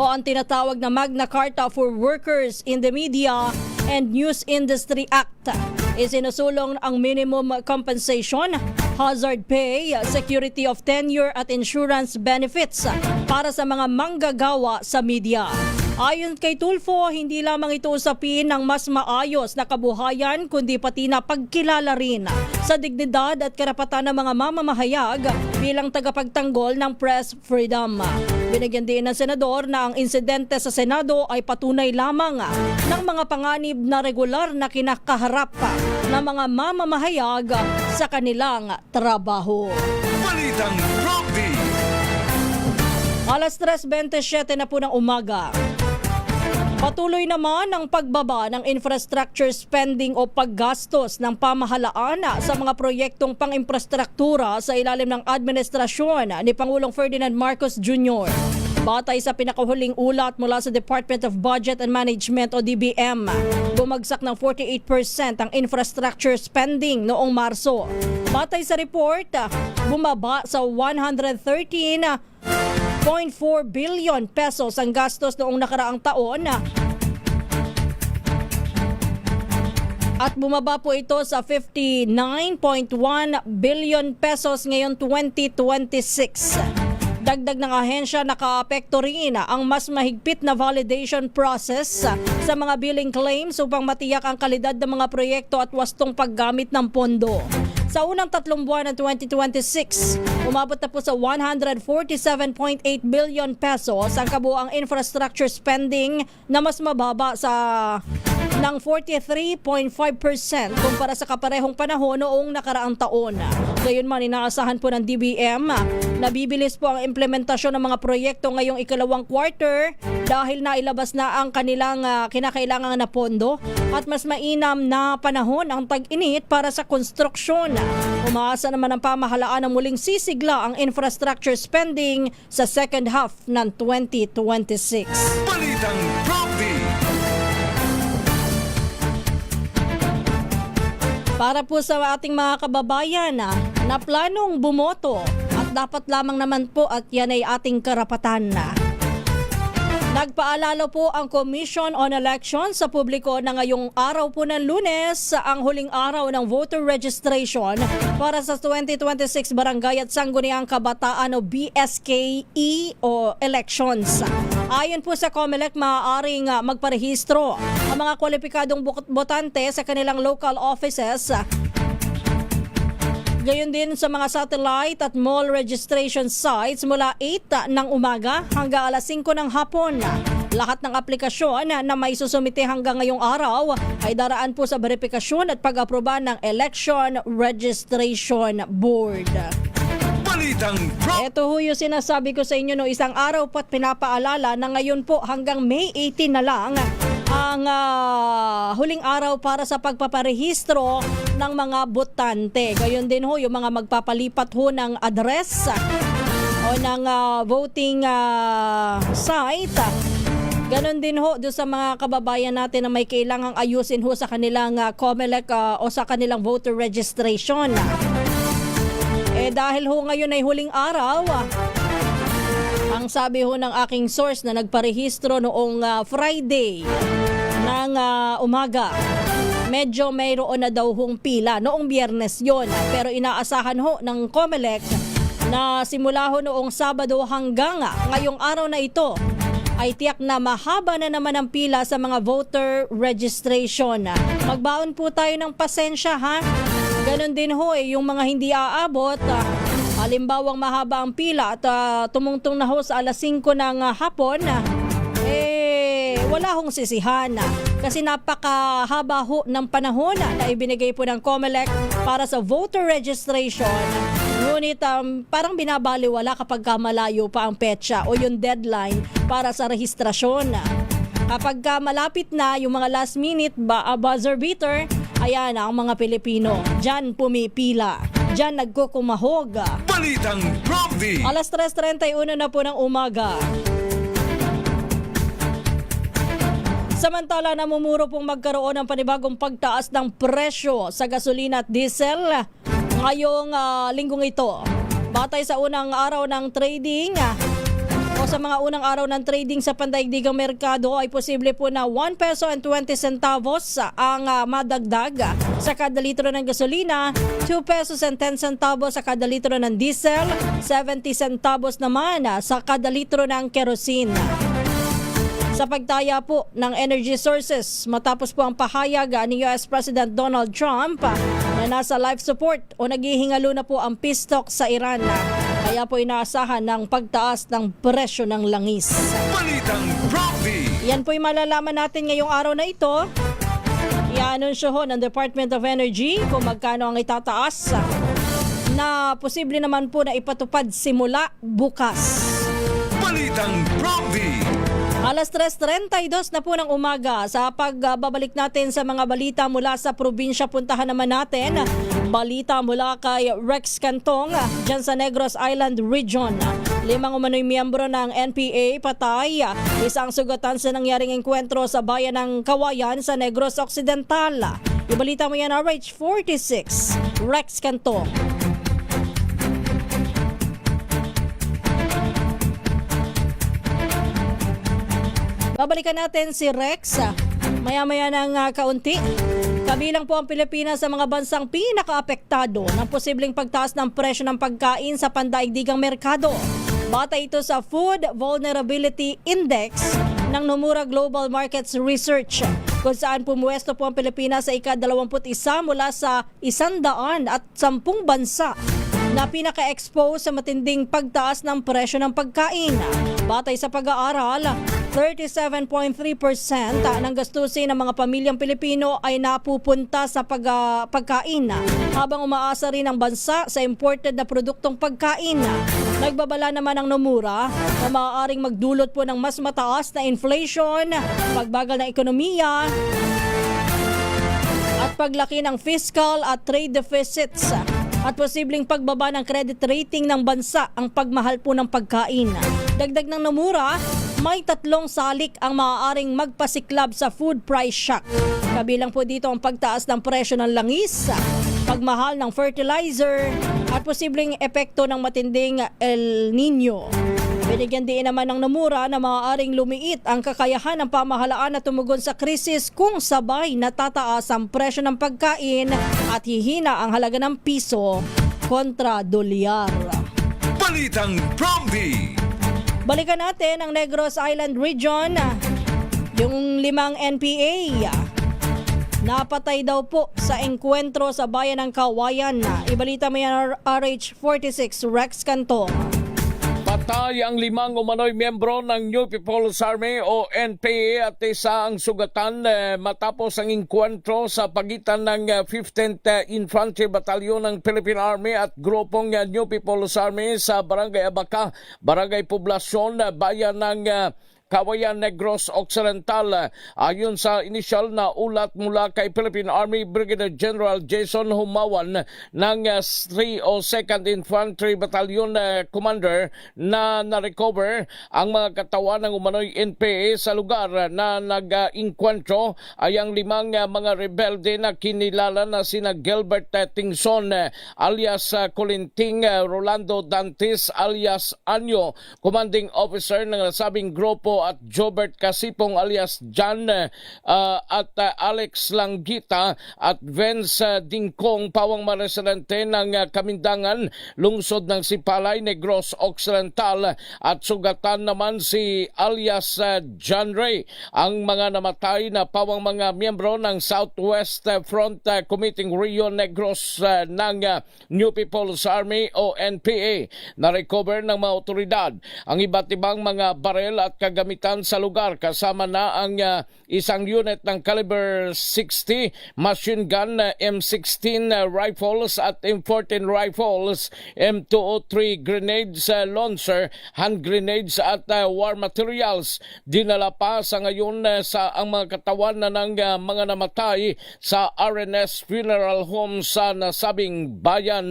o ang tinatawag na Magna Carta for Workers in the Media and News Industry Act, isinusulong ang minimum compensation, hazard pay, security of tenure at insurance benefits para sa mga manggagawa sa media. Ayon kay Tulfo, hindi lamang ito usapin ng mas maayos na kabuhayan kundi pati na pagkilala rin sa dignidad at karapatan ng mga mamamahayag bilang tagapagtanggol ng press freedom. Binigyan din ng senador na ang insidente sa Senado ay patunay lamang ng mga panganib na regular na kinakaharap ng mga mamamahayag sa kanilang trabaho. Balitang Prompty. Alas 3:27 na po ng umaga. Patuloy naman ang pagbaba ng infrastructure spending o paggastos ng pamahalaan sa mga proyektong pang-infrastruktura sa ilalim ng administrasyon ni Pangulong Ferdinand Marcos Jr. Batay sa pinakahuling ulat mula sa Department of Budget and Management o DBM, bumagsak ng 48% ang infrastructure spending noong Marso. Batay sa report, bumaba sa 113.4 billion pesos ang gastos noong nakaraang taon at bumaba po ito sa 59.1 billion pesos ngayon 2026. Dagdag ng ahensya, nakaapekto rin ang mas mahigpit na validation process sa mga billing claims upang matiyak ang kalidad ng mga proyekto at wastong paggamit ng pondo. Sa unang 3 buwan ng 2026, umabot na po sa 147.8 billion pesos ang kabuang infrastructure spending na mas mababa sa ng 43.5% kumpara sa kaparehong panahon noong nakaraang taon. Gayunman, inaasahan po ng DBM na bibilis po ang implementasyon ng mga proyekto ngayong ikalawang quarter dahil nailabas na ang kanilang kinakailangan na pondo at mas mainam na panahon ang tag-init para sa konstruksyon. Umaasa naman ang pamahalaan na muling sisigla ang infrastructure spending sa second half ng 2026. Balitang Prompty. Para po sa ating mga kababayan na planong bumoto at dapat lamang naman po at yan ay ating karapatan na. Nagpaalala po ang Commission on Elections sa publiko na ngayong araw po ng Lunes ang huling araw ng voter registration para sa 2026 Barangay at Sangguniang Kabataan o BSKE o elections. Ayon po sa COMELEC, maaaring magparehistro ang mga kwalipikadong botante sa kanilang local offices. Gayon din sa mga satellite at mall registration sites mula 8 ng umaga hanggang alas 5 ng hapon. Lahat ng aplikasyon na may susumite hanggang ngayong araw ay daraan po sa verifikasyon at pag-aproba ng Election Registration Board. Balitang Prompty. Ito ho yung sinasabi ko sa inyo no isang araw po at pinapaalala na ngayon po hanggang May 18 na lang ang huling araw para sa pagpaparehistro ng mga botante. Gayon din ho yung mga magpapalipat ho ng address o ng voting site. Ganon din ho doon sa mga kababayan natin na may kailangang ayusin ho sa kanilang COMELEC o sa kanilang voter registration. Dahil ho ngayon ay huling araw, ang sabi ho ng aking source na nagparehistro noong Friday ng umaga, medyo mayroon na daw hong pila. Noong Biyernes yon, pero inaasahan ho ng COMELEC na simula ho noong Sabado hanggang ngayong araw na ito ay tiyak na mahaba na naman ang pila sa mga voter registration. Magbaon po tayo ng pasensya, ha? Ganon din ho yung mga hindi aabot. Halimbawang mahaba ang pila at tumungtong na ho sa alas 5 ng hapon, wala hong sisihan. Kasi napakahaba ho ng panahon na ibinigay po ng COMELEC para sa voter registration. Ngunit parang binabaliwala kapag malayo pa ang petsa o yung deadline para sa rehistrasyon. Kapag malapit na yung mga last minute buzzer beater, ayan ang mga Pilipino. Diyan pumipila. Diyan nagkukumahog. Balitang Prompty. Alas 3:31 na po ng umaga. Samantala, namumuro pong magkaroon ng panibagong pagtaas ng presyo sa gasolina at diesel ngayong linggong ito. Batay sa unang araw ng trading o sa mga unang araw ng trading sa pandaigdigang merkado ay posible po na 1 peso and 20 centavos ang madagdag sa kada litro ng gasolina, 2 pesos and 10 centavos sa kada litro ng diesel, 70 centavos naman sa kada litro ng kerosene. Sa pagtaya po ng energy sources matapos po ang pahayag ni US President Donald Trump na nasa life support o naghihingalo na po ang peace talks sa Iran. Kaya po inaasahan ng pagtaas ng presyo ng langis. Balitang Prompty. Yan po yung malalaman natin ngayong araw na ito. I-anunsyo ho ng Department of Energy kung magkano ang itataas na posible naman po na ipatupad simula bukas. Balitang Prompty. Alas 3:32 na po ng umaga. Sa pagbabalik natin sa mga balita mula sa probinsya, puntahan naman natin balita mula kay Rex Cantong dyan sa Negros Island Region. 5 umano'y miyembro ng NPA patay. Isang sugatan sa nangyaring engkwentro sa bayan ng Kawayan sa Negros Occidental. Ibalita mo yan, RH46, Rex Cantong. Babalikan natin si Rex maya-maya ng kaunti. Kabilang po ang Pilipinas sa mga bansang pinakaapektado ng posibleng pagtaas ng presyo ng pagkain sa pandaigdigang merkado. Batay ito sa Food Vulnerability Index ng Nomura Global Markets Research, kung saan pumuwesto po ang Pilipinas sa ika-21 mula sa 110 bansa na pinaka-expose sa matinding pagtaas ng presyo ng pagkain. Batay sa pag-aaral, 37.3% ng gastusin ng mga pamilyang Pilipino ay napupunta sa pagkain, habang umaasa rin ang bansa sa imported na produktong pagkain. Nagbabala naman ang Nomura na maaaring magdulot po ng mas mataas na inflation, pagbagal ng ekonomiya, at paglaki ng fiscal at trade deficits, at posibleng pagbaba ng credit rating ng bansa ang pagmahal po ng pagkain. Dagdag ng Nomura, may 3 salik ang maaaring magpasiklab sa food price shock. Kabilang po dito ang pagtaas ng presyo ng langis, pagmahal ng fertilizer, at posibleng epekto ng matinding El Nino. Binigyan din naman ng Nomura na maaaring lumiit ang kakayahan ng pamahalaan na tumugon sa krisis kung sabay natataas ang presyo ng pagkain at hihina ang halaga ng piso kontra dolyar. Balitang Prompty. Balikan natin ang Negros Island Region. Yung 5 NPA napatay daw po sa engkwentro sa bayan ng Kawayan. Ibalita mo yan, RH46, Rex Cantong. Patay ang 5 umano'y miyembro ng New People's Army o NPA at isa ang sugatan matapos ang engkwentro sa pagitan ng 15th Infantry Battalion ng Philippine Army at grupong New People's Army sa Barangay Abaca, Barangay Poblasyon, bayan ng Kawayan, Negros Occidental. Ayon sa inisyal na ulat mula kay Philippine Army Brigadier General Jason Humawan ng 302nd Infantry Battalion Commander na na-recover ang mga katawan ng umano'y NPA sa lugar na nag-inkwentro ay ang 5 mga rebelde na kinilala na sina Gilbert Tingson alias Colinting, Rolando Dantes alias Anyo, commanding officer ng nasabing grupo, at Jobert Kasipong alias Jan at Alex Langgita at Vince Dingkong, pawang mga residente ng Kamindangan, lungsod ng Sipalay, Negros Occidental, at sugatan naman si alias John Ray. Ang mga namatay na pawang mga miyembro ng Southwest Front Committee Rio Negros ng New People's Army o NPA. Na-recover ng mga otoridad ang iba't ibang mga barel at kagamitan sa lugar, kasama na ang isang unit ng caliber 60, machine gun, M16 rifles at M14 rifles, M203 grenades launcher, hand grenades at war materials. Dinala pa sa ngayon sa ang mga katawan na ng mga namatay sa RNS Funeral Home sa nasabing bayan.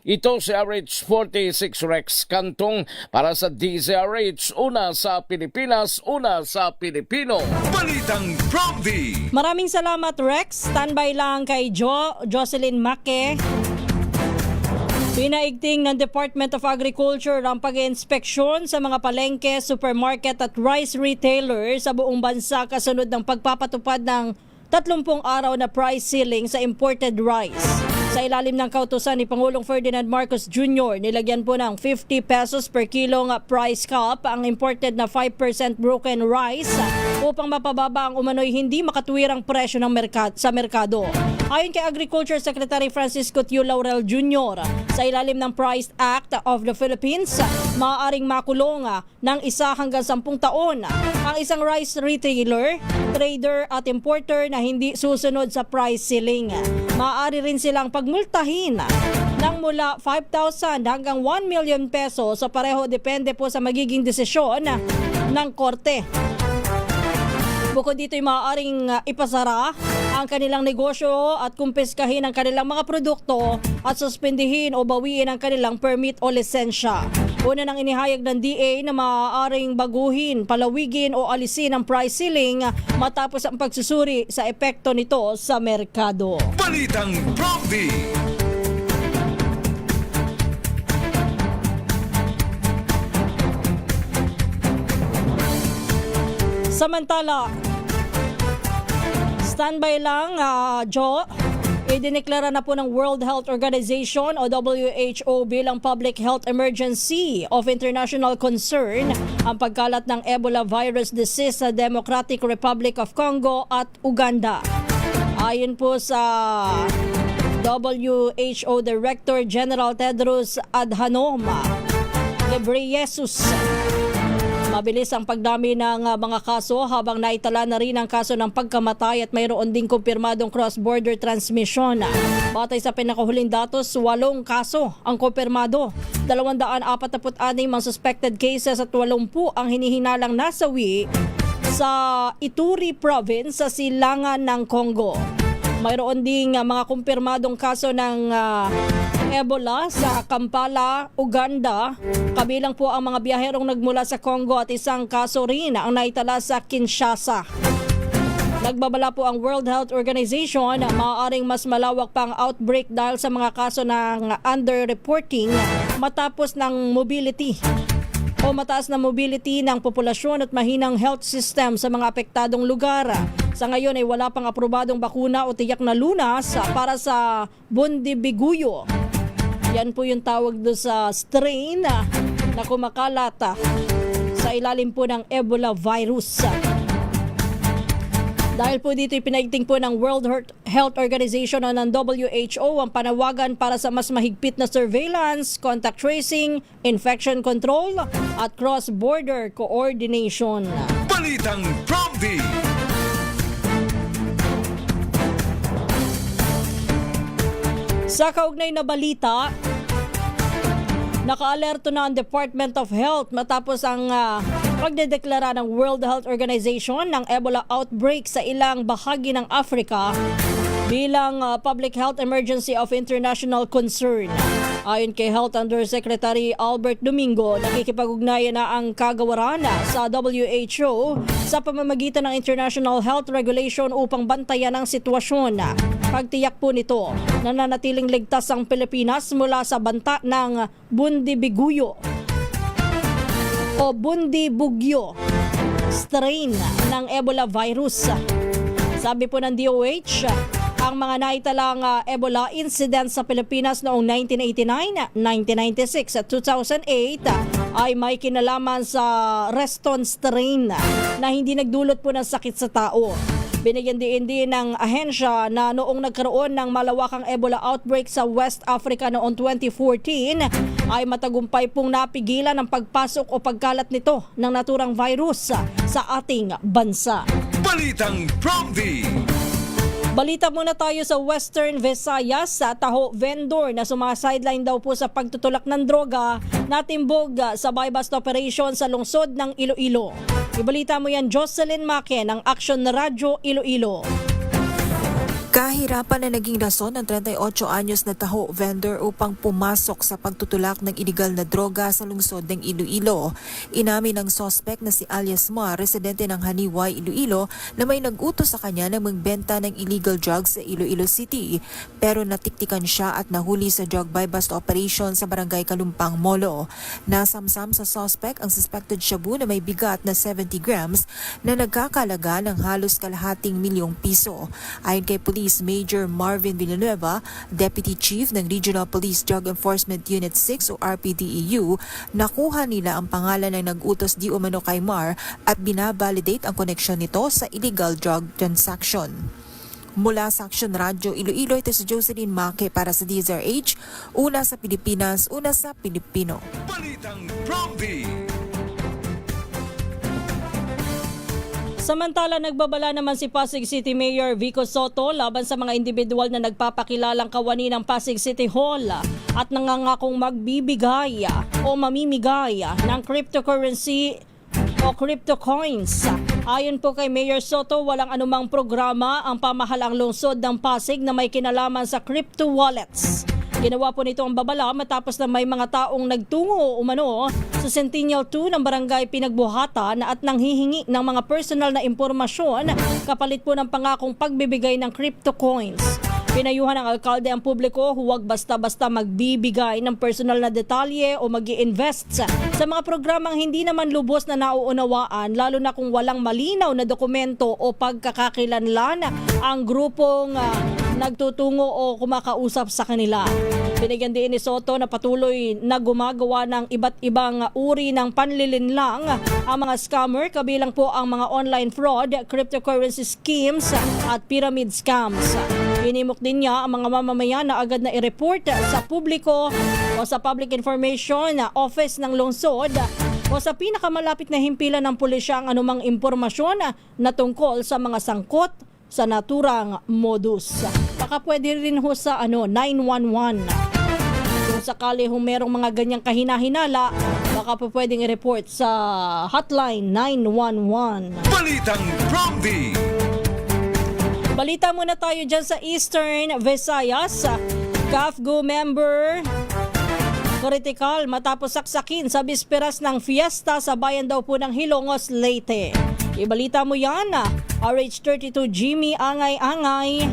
Ito si RH46 Rex Cantong para sa DZRH, una sa Pilipinas, una sa Pilipino. Balitang Prompty. Maraming salamat, Rex. Standby lang kay Jocelyn Make. Pinaigting ng Department of Agriculture ang pag-inspeksyon sa mga palengke, supermarket at rice retailer sa buong bansa kasunod ng pagpapatupad ng 30 araw na price ceiling sa imported rice. Sa ilalim ng kautusan ni Pangulong Ferdinand Marcos Jr., nilagyan po ng 50 pesos per kilong price cap ang imported na 5% broken rice upang mapababa ang umano'y hindi makatuwirang presyo ng sa merkado. Ayon kay Agriculture Secretary Francisco Tiu Laurel Jr., sa ilalim ng Price Act of the Philippines, maaaring makulong ng 1 hanggang 10 taon ang isang rice retailer, trader at importer na hindi susunod sa price ceiling. Maaari rin silang pagmultahin ng mula 5,000 hanggang 1 million pesos sa pareho, depende po sa magiging desisyon ng korte. Bukod dito ay maaaring ipasara ang kanilang negosyo at kumpiskahin ang kanilang mga produkto at suspendihin o bawiin ang kanilang permit o lisensya. Una nang inihayag ng DA na maaaring baguhin, palawigin o alisin ang price ceiling matapos ang pagsusuri sa epekto nito sa merkado. Balitang Prompty. Samantala, standby lang, Joe. Idineklara na po ng World Health Organization o WHO bilang public health emergency of international concern ang pagkalat ng Ebola virus disease sa Democratic Republic of Congo at Uganda. Ayon po sa WHO Director General Tedros Adhanom Ghebreyesus, mabilis ang pagdami ng mga kaso habang naitala na rin ang kaso ng pagkamatay at mayroon ding kumpirmadong cross-border transmission. Batay sa pinakahuling datos, 8 kaso ang kumpirmado. 246 ang suspected cases at 80 ang hinihinalang nasawi sa Ituri Province sa silangan ng Congo. Mayroon ding mga kumpirmadong kaso ng Ebola sa Kampala, Uganda. Kabilang po ang mga biyaherong nagmula sa Congo at isang kaso rin ang naitala sa Kinshasa. Nagbabala po ang World Health Organization na maaaring mas malawak pang outbreak dahil sa mga kaso ng underreporting matapos ng mobility o mataas na mobility ng populasyon at mahinang health system sa mga apektadong lugar. Sa ngayon ay wala pang aprobadong bakuna o tiyak na lunas para sa Bundibiguyo. Yan po yung tawag do sa strain na kumakalat sa ilalim po ng Ebola virus. Dahil po dito ipinaigting po ng World Health Organization o ng WHO ang panawagan para sa mas mahigpit na surveillance, contact tracing, infection control at cross-border coordination. Balitang Prompty. Sa kaugnay na balita, Nakaalerto na ang Department of Health matapos ang pagdedeklara ng World Health Organization ng Ebola outbreak sa ilang bahagi ng Africa bilang public health emergency of international concern. Ayon kay Health Undersecretary Albert Domingo, nakikipag-ugnayan na ang kagawaran sa WHO sa pamamagitan ng international health regulation upang bantayan ang sitwasyon. Pagtiyak po nito, nananatiling ligtas ang Pilipinas mula sa banta ng Bundibugyo o Bundibugyo strain ng Ebola virus. Sabi po ng DOH, ang mga naitalang Ebola incidents sa Pilipinas noong 1989, 1996 at 2008 ay may kinalaman sa Reston strain na hindi nagdulot po ng sakit sa tao. Binigyan din ng ahensya na noong nagkaroon ng malawakang Ebola outbreak sa West Africa noong 2014 ay matagumpay pong napigilan ang pagpasok o pagkalat nito ng naturang virus sa ating bansa. Balitang Promdi. Balita muna tayo sa Western Visayas. Sa taho vendor na sumasideline daw po sa pagtutulak ng droga natimbog sa buy-bust operation sa lungsod ng Iloilo. Ibalita mo yan, Jocelyn Make ng Action Radyo Iloilo. Kahirapan na naging rason ng 38 anyos na taho vendor upang pumasok sa pagtutulak ng iligal na droga sa lungsod ng Iloilo. Inamin ng suspect na si alias Ma, residente ng Haniway, Iloilo, na may nag-utos sa kanya na magbenta ng illegal drugs sa Iloilo City. Pero natiktikan siya at nahuli sa drug buy-bust operation sa barangay Kalumpang, Molo. Nasamsam sa suspect ang suspected shabu na may bigat na 70 grams na nagkakalaga ng halos ₱250,000. Ayon kay Police Major Marvin Villanueva, Deputy Chief ng Regional Police Drug Enforcement Unit 6 o RPDEU, nakuha nila ang pangalan ng nag-utos di umano kay Mar at binabalidate ang koneksyon nito sa illegal drug transaction. Mula sa Action Radyo Iloilo, ito si Jocelyn Make para sa DZRH, una sa Pilipinas, una sa Pilipino. Balitang Promdi. Samantala, nagbabala naman si Pasig City Mayor Vico Soto laban sa mga individual na nagpapakilalang kawani ng Pasig City Hall at nangangakong magbibigay o mamimigay ng cryptocurrency o crypto coins. Ayon po kay Mayor Soto, walang anumang programa ang pamahalang lungsod ng Pasig na may kinalaman sa crypto wallets. Ginawa po nito ang babala matapos na may mga taong nagtungo umano sa Centennial 2 ng Barangay Pinagbuhatan at nanghihingi ng mga personal na impormasyon kapalit po ng pangakong pagbibigay ng crypto coins. Pinayuhan ng alkalde ang publiko, huwag basta-basta magbibigay ng personal na detalye o mag-i-invest sa mga programang hindi naman lubos na nauunawaan, lalo na kung walang malinaw na dokumento o pagkakakilanlan ang grupong nagtutungo o kumakausap sa kanila. Binigyan din ni Soto na patuloy na gumagawa ng iba't ibang uri ng panlilinlang ang mga scammer, kabilang po ang mga online fraud, cryptocurrency schemes at pyramid scams. Inimok din niya ang mga mamamayan na agad na i-report sa publiko o sa Public Information Office ng lungsod o sa pinakamalapit na himpilan ng pulisya ang anumang impormasyon na tungkol sa mga sangkot sa naturang modus. Baka pwede rin ho sa 911. Kung sakali ho merong mga ganyang kahinahinala, baka po pwedeng i-report sa hotline 911. Balitang Promdi. Balita muna tayo dyan sa Eastern Visayas. CAFGO member kritikal matapos saksakin sa bisperas ng fiesta sa bayan daw po ng Hilongos, Leyte. Ibalita mo yan, RH32 Jimmy Angay-Angay.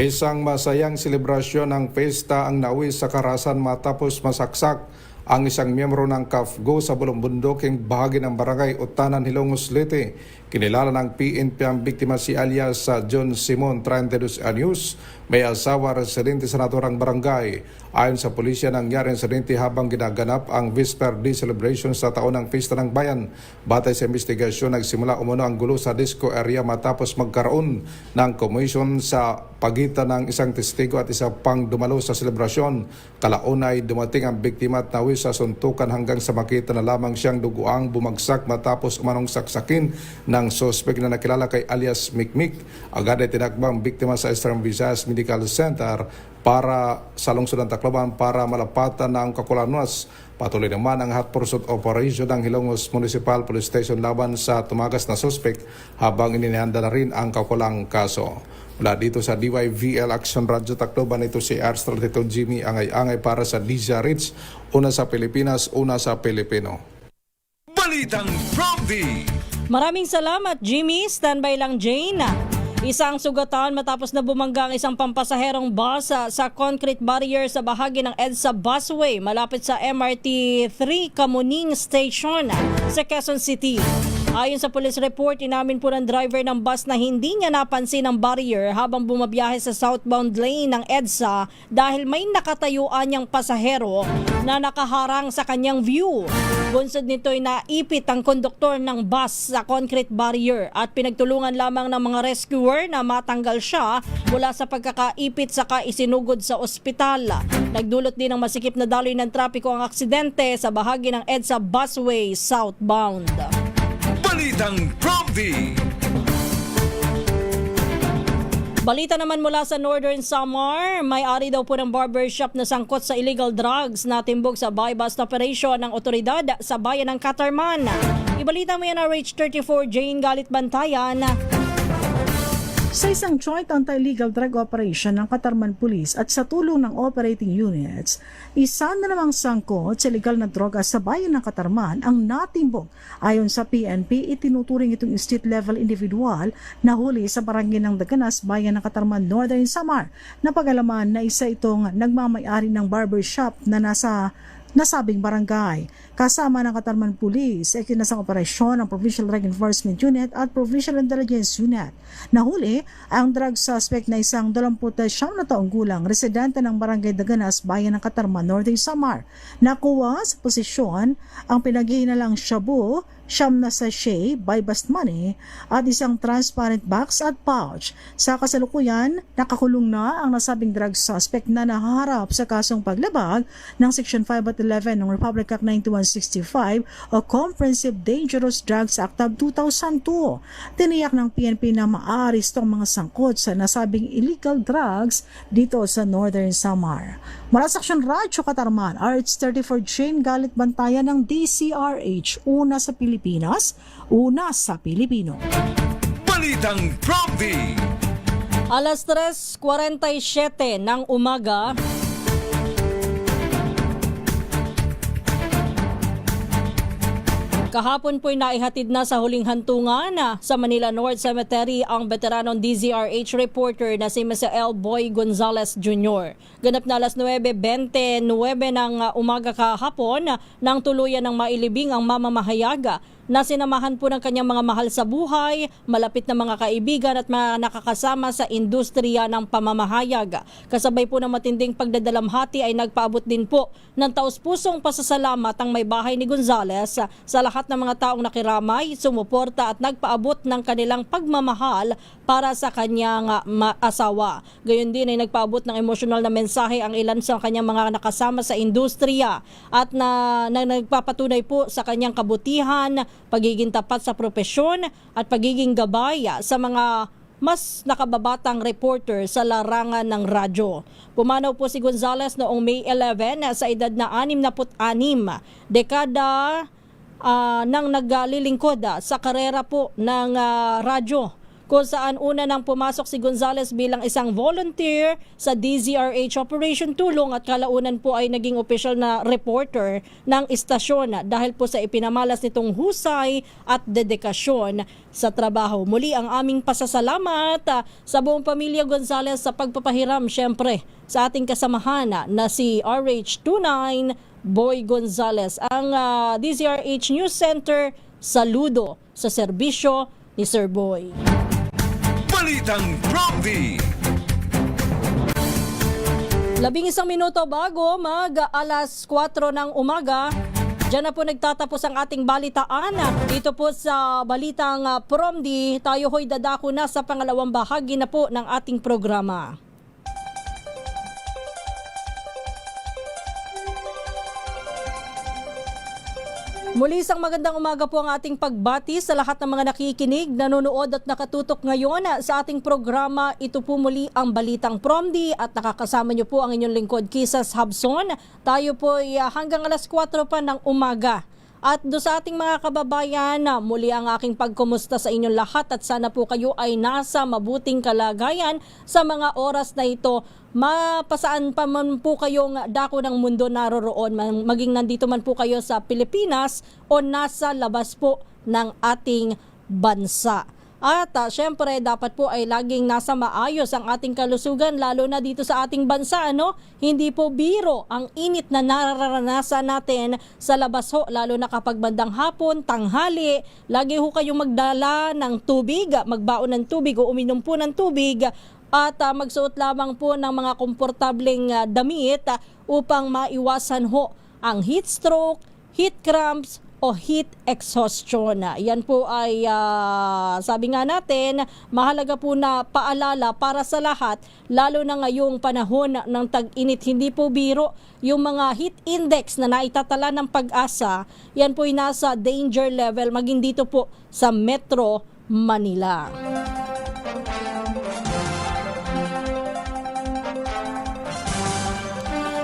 Isang masayang selebrasyon ng pesta ang nawi sa Karasan matapos masaksak ang isang miyembro ng CAFGO sa bulong-bunduking bahagi ng barangay Utanan, Hilongos, Leyte. Kinilala ng PNP ang biktima si alias John Simon, 32 anyos, may asawa, residente sa naturang barangay. Ayon sa pulisya, nangyari ang insidente habang ginaganap ang Vesper Day celebration sa taon ng Pista ng Bayan. Batay sa investigasyon, nagsimula umano ang gulo sa disco area matapos magkaroon ng commotion sa pagitan ng isang testigo at isa pang dumalo sa selebrasyon. Kalaunay, dumating ang biktima at nawi sa suntukan hanggang sa makita na lamang siyang duguang bumagsak matapos umanong saksakin ng ng suspect na nakilala kay alias Mikmik. Agad ay tinakbang biktima sa Eastern Visayas Medical Center para sa lungsod ng Tacloban para malapatan ng Kakulanuas. Patuloy naman ang hot pursuit operation ng Hilongos Municipal Police Station laban sa tumagas na suspect habang ininihanda na rin ang kakulang kaso. Mula dito sa DYVL Action Radio Tacloban, ito si Airstral Tito Jimmy Angay-Angay para sa DZRH, una sa Pilipinas, una sa Pilipino. Balitang Promdi. Maraming salamat, Jimmy. Standby lang, Jane. Isang sugatan matapos na bumangga ang isang pampasaherong bus sa concrete barrier sa bahagi ng EDSA Busway malapit sa MRT 3 Kamuning Station sa Quezon City. Ayon sa police report, inamin po ng driver ng bus na hindi niya napansin ang barrier habang bumabiyahe sa southbound lane ng EDSA dahil may nakatayuan niyang pasahero na nakaharang sa kanyang view. Bunsod nito ay naipit ang konduktor ng bus sa concrete barrier at pinagtulungan lamang ng mga rescuer na matanggal siya mula sa pagkakaipit saka isinugod sa ospital. Nagdulot din ng masikip na daloy ng trapiko ang aksidente sa bahagi ng EDSA Busway southbound. Balitang Promdi. Balita naman mula sa Northern Samar, may-ari daw po ng barbershop na sangkot sa illegal drugs na timbog sa buy-bust operation ng otoridad sa bayan ng Catarman. Ibalita mo yan na RH34 Jane Galit Bantayan. Sa isang joint anti-illegal drug operation ng Catarman Police at sa tulong ng operating units, isa na namang sangkot sa illegal na droga sa bayan ng Catarman ang natimbog. Ayon sa PNP, itinuturing itong street-level individual na huli sa barangay ng Daganas, bayan ng Catarman, Northern Samar. Napag-alaman na isa itong nagmamay-ari ng barbershop na nasa nasabing barangay. Kasama ng Catarman Police ay kinasang operasyon ng Provincial Drug Enforcement Unit at Provincial Intelligence Unit. Nahuli ang drug suspect na isang 29 na taong gulang, residente ng barangay Daganas, bayan ng Catarman, Northern Samar. Nakuha sa posisyon ang pinaghihinalang shabu, siyam na sachet, buy-bust money, at isang transparent box at pouch. Sa kasalukuyan, nakakulong na ang nasabing drug suspect na nahaharap sa kasong paglabag ng Section 5 at 11 ng Republic Act 9165 o Comprehensive Dangerous Drugs Act of 2002. Tiniyak ng PNP na maaaresto ang mga sangkot sa nasabing illegal drugs dito sa Northern Samar. Mula sa Action Radio Catarman, RH34 Jane Galit Bantayan ng DCRH, una sa Pilipinas, una sa Pilipino. Balitang Promdi. Alas 3:47 ng umaga, kahapon po'y naihatid na sa huling hantungan sa Manila North Cemetery ang veteranong DZRH reporter na si Mr. L. Boy Gonzales Jr. Ganap na alas 9:29 ng umaga kahapon nang tuluyan ng mailibing ang mamamahayag na sinamahan po ng kanyang mga mahal sa buhay, malapit na mga kaibigan at mga nakakasama sa industriya ng pamamahayag. Kasabay po ng matinding pagdadalamhati ay nagpaabot din po ng taus-pusong pasasalamat ang may bahay ni Gonzales sa lahat ng mga taong nakiramay, sumuporta at nagpaabot ng kanilang pagmamahal para sa kanyang asawa. Gayon din ay nagpaabot ng emosyonal na mensahe ang ilan sa kanyang mga nakasama sa industriya at na nagpapatunay po sa kanyang kabutihan, pagiging tapat sa propesyon at pagiging gabay sa mga mas nakababatang reporter sa larangan ng radyo. Pumanaw po si Gonzales noong May 11 sa edad na 66, dekada nang naglilingkod sa karera po ng radyo, kung saan una nang pumasok si Gonzales bilang isang volunteer sa DZRH Operation Tulong at kalaunan po ay naging opisyal na reporter ng istasyon dahil po sa ipinamalas nitong husay at dedikasyon sa trabaho. Muli ang aming pasasalamat sa buong pamilya Gonzales sa pagpapahiram syempre sa ating kasamahan na si RH29 Boy Gonzales. Ang DZRH News Center, saludo sa serbisyo ni Sir Boy. Balitang Promdi. 11 minuto bago mag-alas 4 ng umaga. Diyan na po nagtatapos ang ating balitaan. Dito po sa Balitang Promdi, tayo ho'y dadako na sa pangalawang bahagi na po ng ating programa. Muli isang magandang umaga po ang ating pagbati sa lahat ng mga nakikinig, nanonood at nakatutok ngayon sa ating programa. Ito po muli ang Balitang Promdi at nakakasama niyo po ang inyong lingkod Kisas Habson. Tayo po ay hanggang alas 4 pa ng umaga. At do sa ating mga kababayan, muli ang aking pagkumusta sa inyong lahat at sana po kayo ay nasa mabuting kalagayan sa mga oras na ito. Mapasaan pa man po kayong dako ng mundo naroroon, maging nandito man po kayo sa Pilipinas o nasa labas po ng ating bansa. At syempre dapat po ay laging nasa maayos ang ating kalusugan, lalo na dito sa ating bansa, ano? Hindi po biro ang init na nararanasan natin sa labas ho, lalo na kapag bandang hapon, tanghali. Lagi ho kayong magdala ng tubig, magbaon ng tubig o uminom po ng tubig. At magsuot lamang po ng mga komportableng damit upang maiwasan ho ang heat stroke, heat cramps, o heat exhaustion. Yan po ay sabi nga natin, mahalaga po na paalala para sa lahat, lalo na ngayong panahon ng tag-init. Hindi po biro yung mga heat index na naitatala ng Pag-asa, yan po ay nasa danger level, maging dito po sa Metro Manila.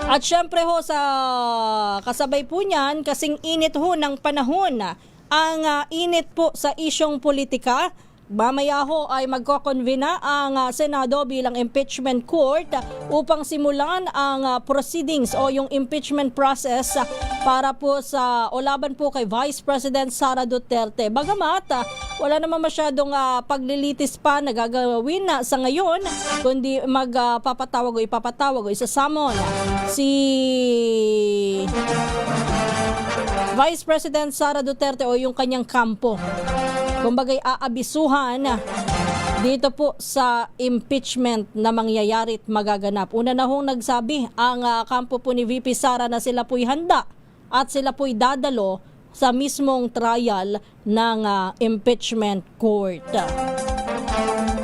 At syempre ho, sa kasabay po niyan, kasing init ho ng panahon, ang init po sa isyong politika. Mamaya ho ay magko-convene na ang Senado bilang impeachment court upang simulan ang proceedings o yung impeachment process para po sa o laban po kay Vice President Sara Duterte. Bagamat wala naman masyadong paglilitis pa na gagawin sa ngayon, kundi magpapatawag o ipapatawag o isasamon si Vice President Sara Duterte o yung kanyang kampo. Kumbagay aabisuhan dito po sa impeachment na mangyayari at magaganap. Una na hong nagsabi ang kampo po ni VP Sara na sila po'y handa at sila po'y dadalo sa mismong trial ng impeachment court.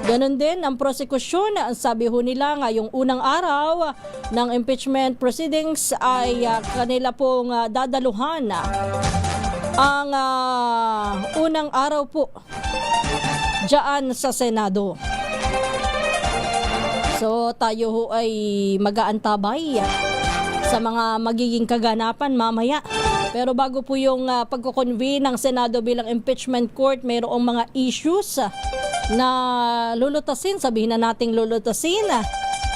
Ganon din ang prosekusyon. Sabi ho nila ngayong unang araw ng impeachment proceedings ay kanila pong dadaluhan ang unang araw po diyan sa Senado. So tayo ho ay mag-aantabay sa mga magiging kaganapan mamaya. Pero bago po yung pagko-convene ng Senado bilang impeachment court, mayroong mga issues na lulutasin, sabihin na nating lulutasin,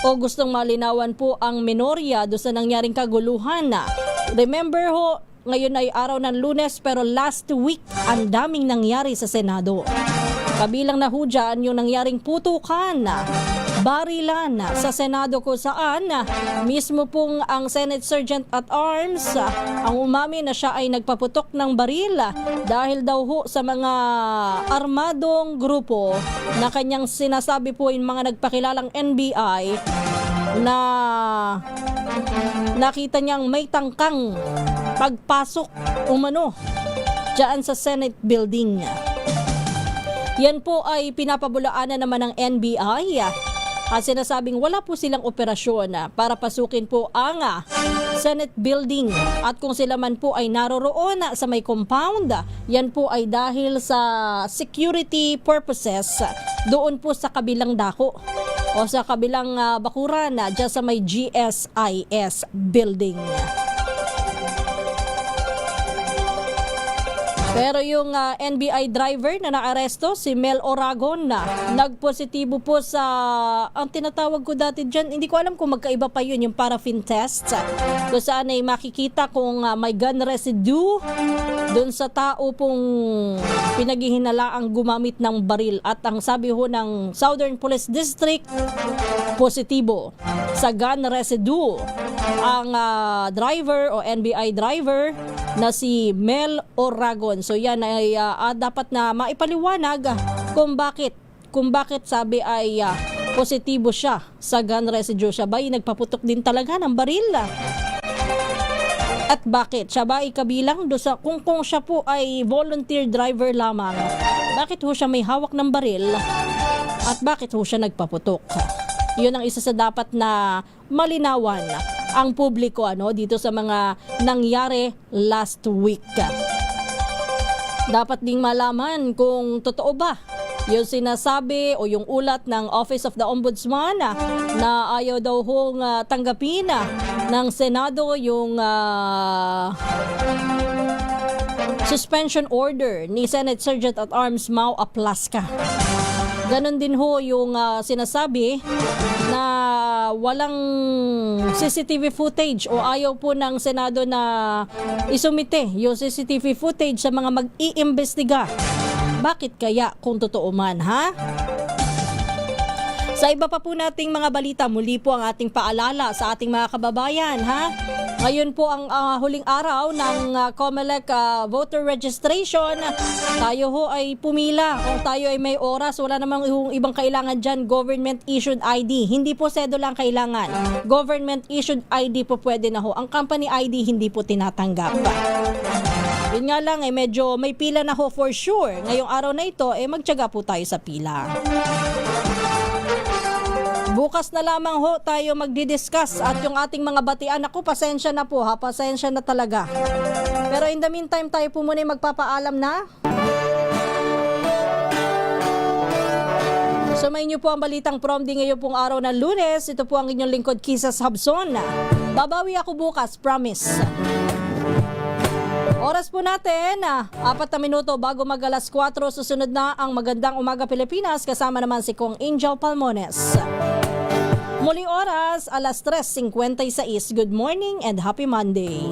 o gustong malinawan po ang menorya do sa nangyaring kaguluhan. Remember ho, ngayon ay araw ng Lunes pero last week ang daming nangyari sa Senado. Kabilang na ho dyan yung nangyaring putukan, barilan sa Senado kung saan mismo pong ang Senate Sergeant at Arms ang umamin na siya ay nagpaputok ng baril dahil daw ho sa mga armadong grupo na kanyang sinasabi po yung mga nagpakilalang NBI na nakita niyang may tangkang pagpasok umano dyan sa Senate building. Yan po ay pinapabulaanan naman ng NBI at sinasabing wala po silang operasyon para pasukin po ang Senate building at kung sila man po ay naroroon sa may compound, yan po ay dahil sa security purposes doon po sa kabilang dako o sa kabilang bakuran dyan sa may GSIS building. Pero yung NBI driver na naaresto, si Mel Oragon, nagpositibo po sa, ang tinatawag ko dati dyan, hindi ko alam kung magkaiba pa yun, yung paraffin test. Kung saan ay makikita kung may gun residue doon sa tao pong pinaghihinalaang gumamit ng baril. At ang sabi ho ng Southern Police District, positibo sa gun residue ang driver o NBI driver na si Mel Oragon. So yan ay dapat na maipaliwanag kung bakit sabi ay positibo siya sa gun residue. Siya ba ay nagpaputok din talaga ng baril? At bakit? Siya ba ay kabilang do sa kung siya po ay volunteer driver lamang? Bakit ho siya may hawak ng baril? At bakit ho siya nagpaputok? Yun ang isa sa dapat na malinawan ang publiko dito sa mga nangyari last week. Dapat ding malaman kung totoo ba yung sinasabi o yung ulat ng Office of the Ombudsman na ayaw daw hong tanggapin ng Senado yung suspension order ni Senate Sergeant at Arms Mau Aplasca. Ganon din ho yung sinasabi na walang CCTV footage o ayaw po ng Senado na isumite yung CCTV footage sa mga mag-iimbestiga. Bakit kaya kung totoo man, ha? Sa iba pa po nating mga balita, muli po ang ating paalala sa ating mga kababayan, ha? Ngayon po ang huling araw ng COMELEC voter registration. Tayo ho ay pumila. Kung tayo ay may oras, wala namang ibang kailangan dyan, government-issued ID. Hindi po cedula ang kailangan. Government-issued ID po pwede na ho. Ang company ID hindi po tinatanggap. Yun nga lang, medyo may pila na ho for sure. Ngayong araw na ito, magtiyaga po tayo sa pila. Bukas na lamang ho tayo magdi-discuss at yung ating mga batian, ako pasensya na po ha, pasensya na talaga. Pero in the meantime, tayo po muna magpapaalam na. Sumayin niyo po ang balitang Promdi ngayon pong araw ng Lunes. Ito po ang inyong lingkod, Kisas Habson. Babawi ako bukas, promise. Oras po natin, 4 na minuto bago mag alas 4, susunod na ang Magandang Umaga Pilipinas, kasama naman si Kong Angel Palmones. Muling oras, alas 3:56. Good morning and happy Monday.